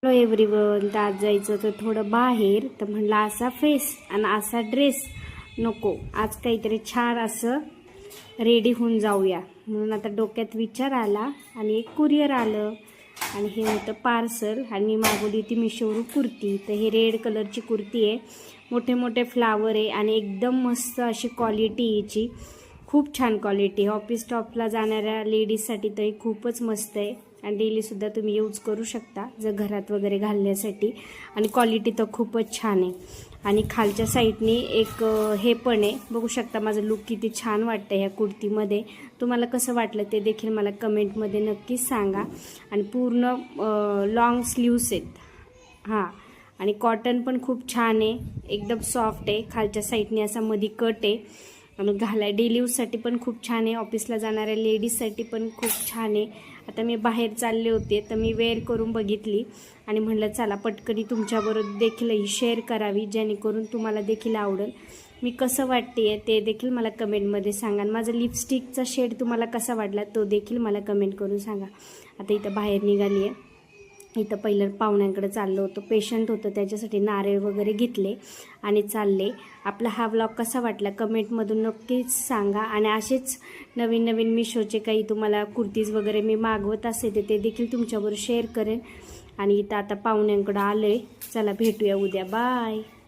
Hello everyone, तर आज जायचं तर थोडं बाहेर. तर म्हणलं असा फेस आणि असा ड्रेस नको, आज काहीतरी छान असं रेडी होऊन जाऊया. म्हणून आता डोक्यात विचार आला आणि एक कुरिअर आलं आणि हे होतं पार्सल. आणि मी मागवली होती मिशोवरून कुर्ती. तर हे रेड कलरची कुर्ती आहे, मोठे मोठे फ्लावर आहे आणि एकदम मस्त अशी क्वालिटी याची, खूप छान क्वालिटी. ऑफिस स्टॉपला जाणाऱ्या लेडीजसाठी तर खूपच मस्त आहे आणि डेलीसुद्धा तुम्ही यूज करू शकता जर घरात वगैरे घालण्यासाठी. आणि क्वालिटी तर खूपच छान आहे. आणि खालच्या साईडनी एक हे पण आहे, बघू शकता माझं लुक किती छान वाटतं ह्या कुर्तीमध्ये. तुम्हाला कसं वाटलं ते देखील मला कमेंटमध्ये नक्कीच सांगा. आणि पूर्ण लॉंग स्लीव्स आहेत हां. आणि कॉटन पण खूप छान आहे, एकदम सॉफ्ट आहे. खालच्या साईडने असा मध्ये कट आहे आणि घालाय डेली यूजसाठी पण खूप छान आहे. ऑफिसला जाणाऱ्या लेडीजसाठी पण खूप छान आहे. आता मी बाहेर चालले होते तर मी वेअर करून बघितली आणि म्हटलं चला पटकनी तुमच्याबरोबर देखील ही शेअर करावी, जेणेकरून तुम्हाला देखील आवडेल. मी कसं वाटते ते देखील मला कमेंटमध्ये सांगा. माझा लिपस्टिकचा शेड तुम्हाला कसा वाटला तो देखील मला कमेंट करून सांगा. आता इथं बाहेर निघाली आहे. इथं पहिलं पाहुण्यांकडे चाललं होतं, पेशंट होतं, त्याच्यासाठी नारळ वगैरे घेतले आणि चालले. आपला हा व्लॉग कसा वाटला कमेंटमधून नक्कीच सांगा. आणि असेच नवीन नवीन मिशोचे काही तुम्हाला कुर्तीज वगैरे मी मागवत असेल तर ते देखील तुमच्याबरोबर शेअर करेन. आणि इथं आता पाहुण्यांकडं आलं आहे, चला भेटूया उद्या, बाय.